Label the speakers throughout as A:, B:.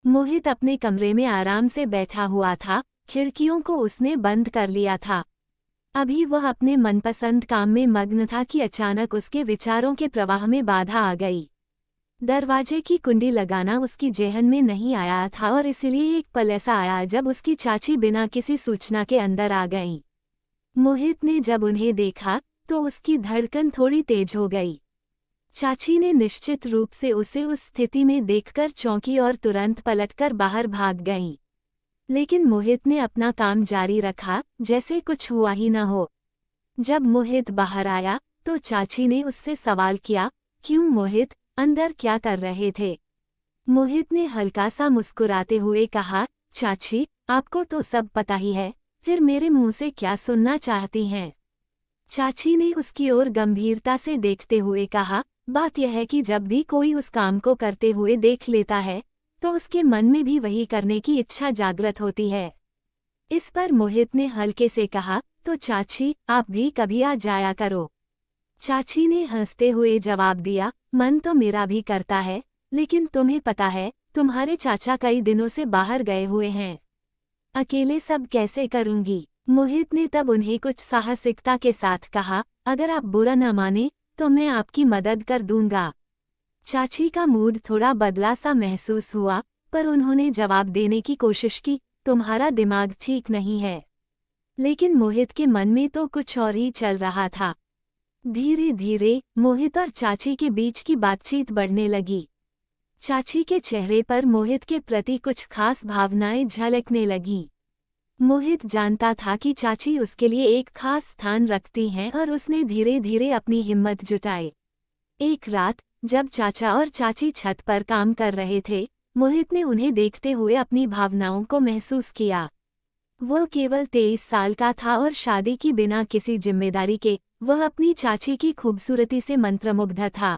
A: मोहित अपने कमरे में आराम से बैठा हुआ था, खिड़कियों को उसने बंद कर लिया था। अभी वह अपने मनपसंद काम में मग्न था कि अचानक उसके विचारों के प्रवाह में बाधा आ गई। दरवाजे की कुंडी लगाना उसकी जेहन में नहीं आया था और इसलिए एक पल ऐसा आया जब उसकी चाची बिना किसी सूचना के अंदर आ गईं। मोहित ने जब उन्हें देखा तो उसकी धड़कन थोड़ी तेज हो गई। चाची ने निश्चित रूप से उसे उस स्थिति में देखकर चौंकी और तुरंत पलटकर बाहर भाग गईं। लेकिन मोहित ने अपना काम जारी रखा, जैसे कुछ हुआ ही न हो। जब मोहित बाहर आया तो चाची ने उससे सवाल किया, क्यों मोहित, अंदर क्या कर रहे थे? मोहित ने हल्का सा मुस्कुराते हुए कहा, चाची, आपको तो सब पता ही है, फिर मेरे मुंह से क्या सुनना चाहती हैं? चाची ने उसकी ओर गंभीरता से देखते हुए कहा, बात यह है कि जब भी कोई उस काम को करते हुए देख लेता है तो उसके मन में भी वही करने की इच्छा जागृत होती है। इस पर मोहित ने हल्के से कहा, तो चाची, आप भी कभी आ जाया करो। चाची ने हंसते हुए जवाब दिया, मन तो मेरा भी करता है, लेकिन तुम्हें पता है, तुम्हारे चाचा कई दिनों से बाहर गए हुए हैं। अकेले सब कैसे करूंगी? मोहित ने तब उन्हें कुछ साहसिकता के साथ कहा, अगर आप बुरा न माने तो मैं आपकी मदद कर दूंगा। चाची का मूड थोड़ा बदला सा महसूस हुआ, पर उन्होंने जवाब देने की कोशिश की, तुम्हारा दिमाग ठीक नहीं है। लेकिन मोहित के मन में तो कुछ और ही चल रहा था। धीरे धीरे मोहित और चाची के बीच की बातचीत बढ़ने लगी। चाची के चेहरे पर मोहित के प्रति कुछ खास भावनाएं झलकने लगीं। मोहित जानता था कि चाची उसके लिए एक खास स्थान रखती हैं और उसने धीरे धीरे अपनी हिम्मत जुटाई। एक रात जब चाचा और चाची छत पर काम कर रहे थे, मोहित ने उन्हें देखते हुए अपनी भावनाओं को महसूस किया। वह केवल 23 साल का था और शादी की बिना किसी जिम्मेदारी के वह अपनी चाची की खूबसूरती से मंत्रमुग्ध था।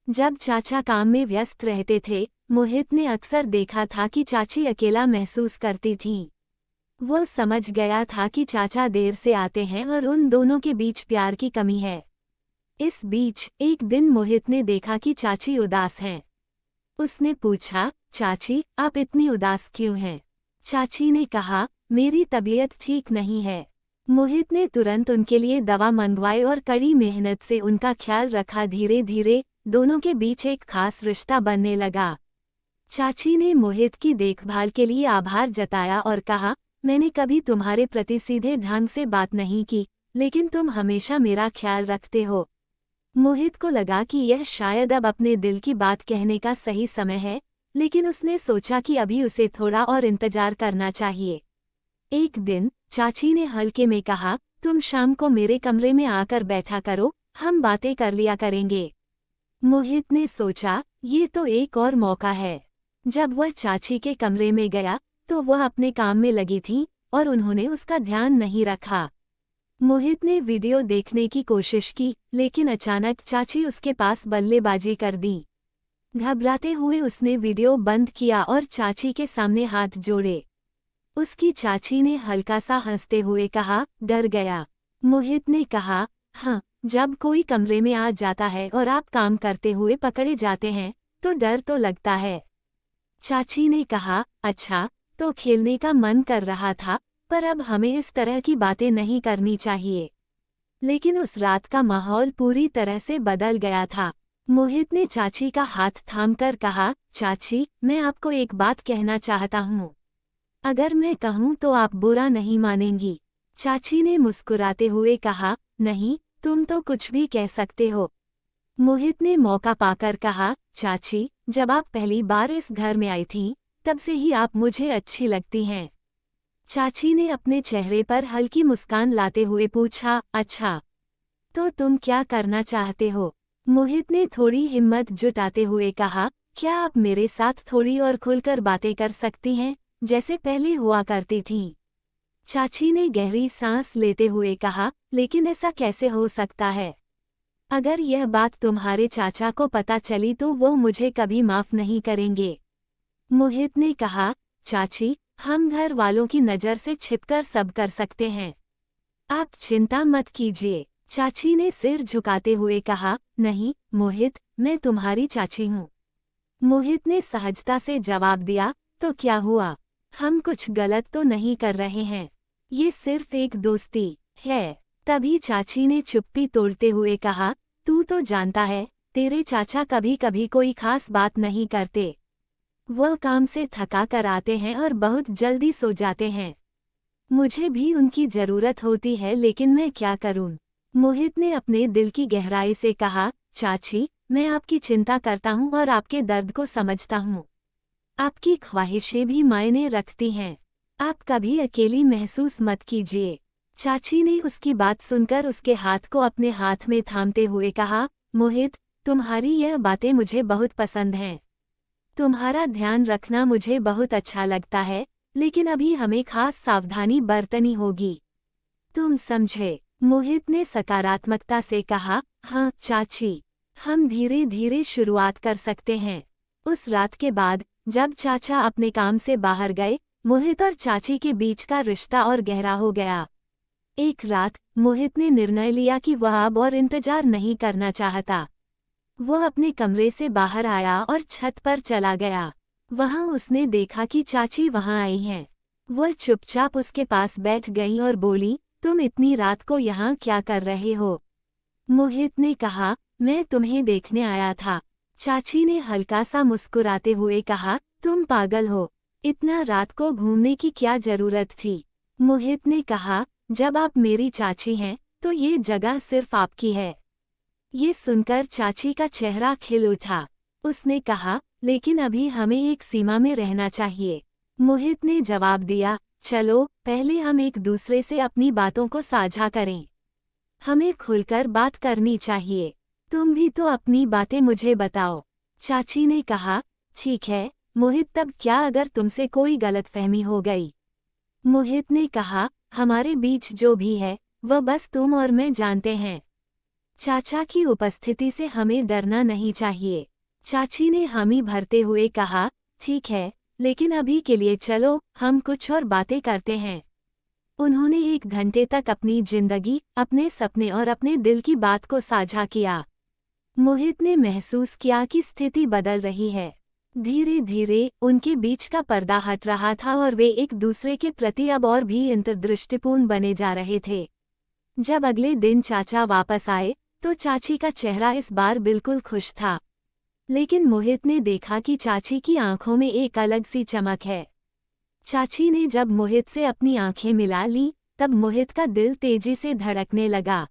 A: जब चाचा काम में व्यस्त रहते थे, मोहित ने अक्सर देखा था कि चाची अकेला महसूस करती थीं। वह समझ गया था कि चाचा देर से आते हैं और उन दोनों के बीच प्यार की कमी है। इस बीच एक दिन मोहित ने देखा कि चाची उदास हैं। उसने पूछा, चाची, आप इतनी उदास क्यों हैं? चाची ने कहा, मेरी तबीयत ठीक नहीं है। मोहित ने तुरंत उनके लिए दवा मंगवाई और कड़ी मेहनत से उनका ख्याल रखा। धीरे धीरे दोनों के बीच एक खास रिश्ता बनने लगा। चाची ने मोहित की देखभाल के लिए आभार जताया और कहा, मैंने कभी तुम्हारे प्रति सीधे ढंग से बात नहीं की, लेकिन तुम हमेशा मेरा ख्याल रखते हो। मोहित को लगा कि यह शायद अब अपने दिल की बात कहने का सही समय है, लेकिन उसने सोचा कि अभी उसे थोड़ा और इंतजार करना चाहिए। एक दिन चाची ने हल्के में कहा, तुम शाम को मेरे कमरे में आकर बैठा करो, हम बातें कर लिया करेंगे। मोहित ने सोचा, ये तो एक और मौका है। जब वह चाची के कमरे में गया तो वह अपने काम में लगी थीं और उन्होंने उसका ध्यान नहीं रखा। मोहित ने वीडियो देखने की कोशिश की, लेकिन अचानक चाची उसके पास बल्लेबाजी कर दी। घबराते हुए उसने वीडियो बंद किया और चाची के सामने हाथ जोड़े। उसकी चाची ने हल्का सा हंसते हुए कहा, डर गया? मोहित ने कहा, हाँ, जब कोई कमरे में आ जाता है और आप काम करते हुए पकड़े जाते हैं तो डर तो लगता है। चाची ने कहा, अच्छा, तो खेलने का मन कर रहा था, पर अब हमें इस तरह की बातें नहीं करनी चाहिए। लेकिन उस रात का माहौल पूरी तरह से बदल गया था। मोहित ने चाची का हाथ थामकर कहा, चाची, मैं आपको एक बात कहना चाहता हूँ। अगर मैं कहूँ तो आप बुरा नहीं मानेंगी। चाची ने मुस्कुराते हुए कहा, नहीं, तुम तो कुछ भी कह सकते हो। मोहित ने मौका पाकर कहा, चाची, जब आप पहली बार इस घर में आई थीं, तब से ही आप मुझे अच्छी लगती हैं। चाची ने अपने चेहरे पर हल्की मुस्कान लाते हुए पूछा, अच्छा, तो तुम क्या करना चाहते हो? मोहित ने थोड़ी हिम्मत जुटाते हुए कहा, क्या आप मेरे साथ थोड़ी और खुलकर बातें कर सकती हैं, जैसे पहले हुआ करती थीं? चाची ने गहरी सांस लेते हुए कहा, लेकिन ऐसा कैसे हो सकता है? अगर यह बात तुम्हारे चाचा को पता चली तो वो मुझे कभी माफ नहीं करेंगे। मोहित ने कहा, चाची, हम घर वालों की नज़र से छिपकर सब कर सकते हैं। आप चिंता मत कीजिए। चाची ने सिर झुकाते हुए कहा, नहीं मोहित, मैं तुम्हारी चाची हूँ। मोहित ने सहजता से जवाब दिया, तो क्या हुआ? हम कुछ गलत तो नहीं कर रहे हैं। ये सिर्फ एक दोस्ती है। तभी चाची ने चुप्पी तोड़ते हुए कहा, तू तो जानता है, तेरे चाचा कभी कभी कोई खास बात नहीं करते। वह काम से थका कर आते हैं और बहुत जल्दी सो जाते हैं। मुझे भी उनकी जरूरत होती है, लेकिन मैं क्या करूं? मोहित ने अपने दिल की गहराई से कहा, चाची, मैं आपकी चिंता करता हूं और आपके दर्द को समझता हूं। आपकी ख्वाहिशें भी मायने रखती हैं। आप कभी अकेली महसूस मत कीजिए। चाची ने उसकी बात सुनकर उसके हाथ को अपने हाथ में थामते हुए कहा, मोहित, तुम्हारी यह बातें मुझे बहुत पसंद हैं। तुम्हारा ध्यान रखना मुझे बहुत अच्छा लगता है, लेकिन अभी हमें खास सावधानी बरतनी होगी। तुम समझे? मोहित ने सकारात्मकता से कहा, हाँ चाची, हम धीरे धीरे शुरुआत कर सकते हैं। उस रात के बाद जब चाचा अपने काम से बाहर गए, मोहित और चाची के बीच का रिश्ता और गहरा हो गया। एक रात मोहित ने निर्णय लिया कि वह अब और इंतजार नहीं करना चाहता। वह अपने कमरे से बाहर आया और छत पर चला गया। वहां उसने देखा कि चाची वहां आई हैं। वह चुपचाप उसके पास बैठ गई और बोली, तुम इतनी रात को यहाँ क्या कर रहे हो? मोहित ने कहा, मैं तुम्हें देखने आया था। चाची ने हल्का सा मुस्कुराते हुए कहा, तुम पागल हो, इतना रात को घूमने की क्या जरूरत थी? मोहित ने कहा, जब आप मेरी चाची हैं, तो ये जगह सिर्फ आपकी है। ये सुनकर चाची का चेहरा खिल उठा। उसने कहा, लेकिन अभी हमें एक सीमा में रहना चाहिए। मोहित ने जवाब दिया, चलो पहले हम एक दूसरे से अपनी बातों को साझा करें। हमें खुलकर बात करनी चाहिए। तुम भी तो अपनी बातें मुझे बताओ। चाची ने कहा, ठीक है मोहित, तब क्या अगर तुमसे कोई गलतफहमी हो गई? मोहित ने कहा, हमारे बीच जो भी है वह बस तुम और मैं जानते हैं। चाचा की उपस्थिति से हमें डरना नहीं चाहिए। चाची ने हामी भरते हुए कहा, ठीक है, लेकिन अभी के लिए चलो हम कुछ और बातें करते हैं। उन्होंने 1 घंटे तक अपनी जिंदगी, अपने सपने और अपने दिल की बात को साझा किया। मोहित ने महसूस किया कि स्थिति बदल रही है। धीरे धीरे उनके बीच का पर्दा हट रहा था और वे एक दूसरे के प्रति अब और भी अंतर्दृष्टिपूर्ण बने जा रहे थे। जब अगले दिन चाचा वापस आए, तो चाची का चेहरा इस बार बिल्कुल खुश था। लेकिन मोहित ने देखा कि चाची की आंखों में एक अलग सी चमक है। चाची ने जब मोहित से अपनी आंखें मिला ली, तब मोहित का दिल तेजी से धड़कने लगा।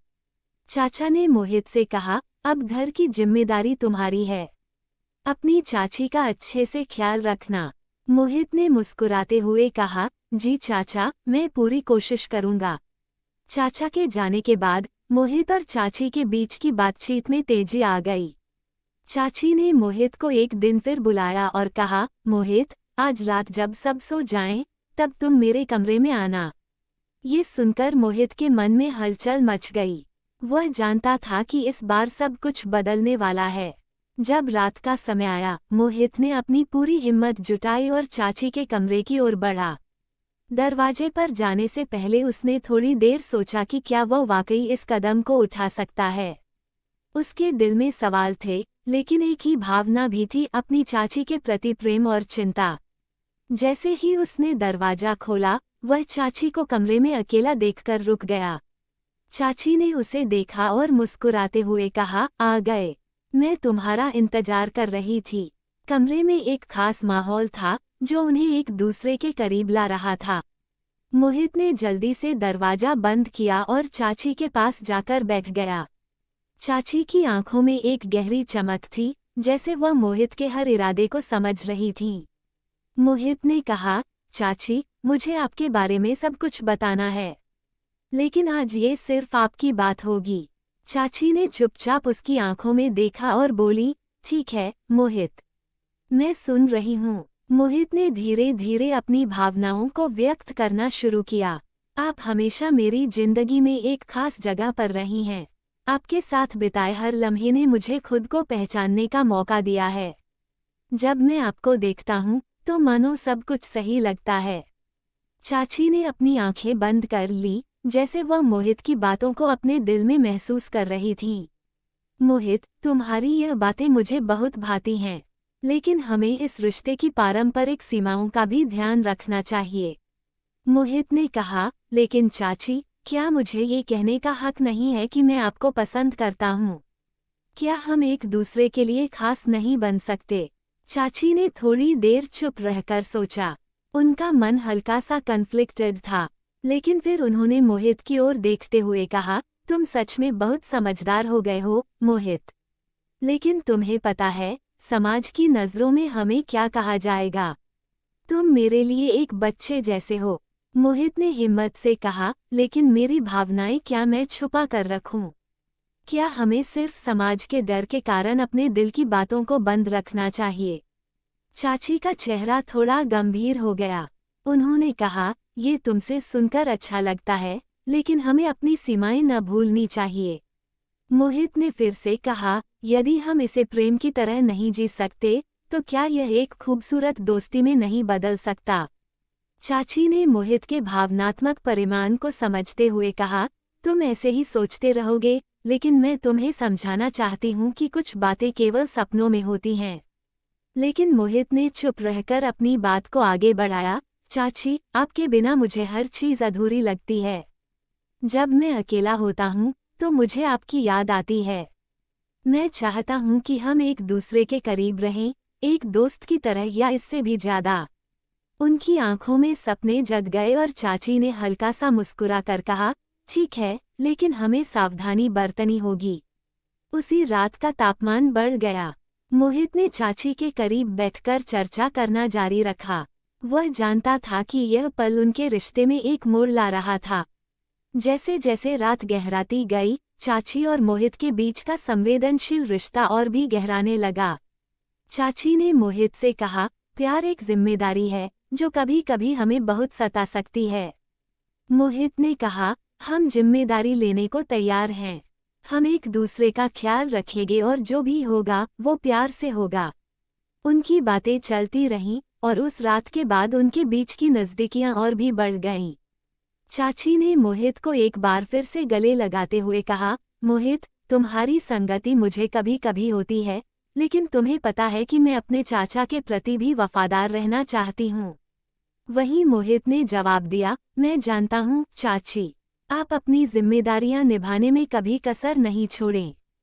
A: चाचा ने मोहित से कहा, अब घर की जिम्मेदारी तुम्हारी है। अपनी चाची का अच्छे से ख्याल रखना। मोहित ने मुस्कुराते हुए कहा, जी चाचा, मैं पूरी कोशिश करूंगा। चाचा के जाने के बाद मोहित और चाची के बीच की बातचीत में तेजी आ गई। चाची ने मोहित को एक दिन फिर बुलाया और कहा, मोहित, आज रात जब सब सो जाएं, तब तुम मेरे कमरे में आना। ये सुनकर मोहित के मन में हलचल मच गई। वह जानता था कि इस बार सब कुछ बदलने वाला है। जब रात का समय आया, मोहित ने अपनी पूरी हिम्मत जुटाई और चाची के कमरे की ओर बढ़ा। दरवाजे पर जाने से पहले उसने थोड़ी देर सोचा कि क्या वह वाकई इस कदम को उठा सकता है। उसके दिल में सवाल थे, लेकिन एक ही भावना भी थी, अपनी चाची के प्रति प्रेम और चिंता। जैसे ही उसने दरवाजा खोला, वह चाची को कमरे में अकेला देखकर रुक गया। चाची ने उसे देखा और मुस्कुराते हुए कहा, आ गए। मैं तुम्हारा इंतजार कर रही थी। कमरे में एक खास माहौल था जो उन्हें एक दूसरे के करीब ला रहा था। मोहित ने जल्दी से दरवाजा बंद किया और चाची के पास जाकर बैठ गया। चाची की आंखों में एक गहरी चमक थी, जैसे वह मोहित के हर इरादे को समझ रही थीं। मोहित ने कहा, चाची, मुझे आपके बारे में सब कुछ बताना है, लेकिन आज ये सिर्फ आपकी बात होगी। चाची ने चुपचाप उसकी आंखों में देखा और बोली, ठीक है मोहित, मैं सुन रही हूँ। मोहित ने धीरे धीरे अपनी भावनाओं को व्यक्त करना शुरू किया। आप हमेशा मेरी जिंदगी में एक खास जगह पर रही हैं। आपके साथ बिताए हर लम्हे ने मुझे खुद को पहचानने का मौका दिया है। जब मैं आपको देखता हूँ तो मानो सब कुछ सही लगता है। चाची ने अपनी आंखें बंद कर ली, जैसे वह मोहित की बातों को अपने दिल में महसूस कर रही थीं। मोहित, तुम्हारी यह बातें मुझे बहुत भाती हैं। लेकिन हमें इस रिश्ते की पारंपरिक सीमाओं का भी ध्यान रखना चाहिए। मोहित ने कहा, लेकिन चाची, क्या मुझे ये कहने का हक नहीं है कि मैं आपको पसंद करता हूँ? क्या हम एक दूसरे के लिए खास नहीं बन सकते? चाची ने थोड़ी देर चुप रहकर सोचा। उनका मन हल्का सा कन्फ्लिक्टेड था, लेकिन फिर उन्होंने मोहित की ओर देखते हुए कहा, तुम सच में बहुत समझदार हो गए हो, मोहित। लेकिन तुम्हें पता है, समाज की नज़रों में हमें क्या कहा जाएगा? तुम मेरे लिए एक बच्चे जैसे हो। मोहित ने हिम्मत से कहा, लेकिन मेरी भावनाएं क्या मैं छुपा कर रखूं? क्या हमें सिर्फ समाज के डर के कारण अपने दिल की बातों को बंद रखना चाहिए? चाची का चेहरा थोड़ा गंभीर हो गया। उन्होंने कहा, ये तुमसे सुनकर अच्छा लगता है, लेकिन हमें अपनी सीमाएं न भूलनी चाहिए। मोहित ने फिर से कहा, यदि हम इसे प्रेम की तरह नहीं जी सकते, तो क्या यह एक खूबसूरत दोस्ती में नहीं बदल सकता? चाची ने मोहित के भावनात्मक परिमाण को समझते हुए कहा, तुम ऐसे ही सोचते रहोगे, लेकिन मैं तुम्हें समझाना चाहती हूँ कि कुछ बातें केवल सपनों में होती हैं। लेकिन मोहित ने चुप रहकर अपनी बात को आगे बढ़ाया, चाची, आपके बिना मुझे हर चीज़ अधूरी लगती है। जब मैं अकेला होता हूँ, तो मुझे आपकी याद आती है। मैं चाहता हूँ कि हम एक दूसरे के करीब रहें, एक दोस्त की तरह या इससे भी ज़्यादा। उनकी आंखों में सपने जग गए और चाची ने हल्का सा मुस्कुरा कर कहा, ठीक है, लेकिन हमें सावधानी बरतनी होगी। उसी रात का तापमान बढ़ गया। मोहित ने चाची के करीब बैठकर चर्चा करना जारी रखा। वह जानता था कि यह पल उनके रिश्ते में एक मोड़ ला रहा था। जैसे जैसे रात गहराती गई, चाची और मोहित के बीच का संवेदनशील रिश्ता और भी गहराने लगा। चाची ने मोहित से कहा, प्यार एक जिम्मेदारी है, जो कभी कभी हमें बहुत सता सकती है। मोहित ने कहा, हम जिम्मेदारी लेने को तैयार हैं। हम एक दूसरे का ख्याल रखेंगे और जो भी होगा वो प्यार से होगा। उनकी बातें चलती रहीं और उस रात के बाद उनके बीच की नज़दीकियां और भी बढ़ गईं। चाची ने मोहित को एक बार फिर से गले लगाते हुए कहा, मोहित, तुम्हारी संगति मुझे कभी कभी होती है, लेकिन तुम्हें पता है कि मैं अपने चाचा के प्रति भी वफादार रहना चाहती हूँ। वहीं मोहित ने जवाब दिया, मैं जानता हूँ, चाची। आप अपनी जिम्मेदारियां निभाने में कभी कसर नहीं छोड़ें।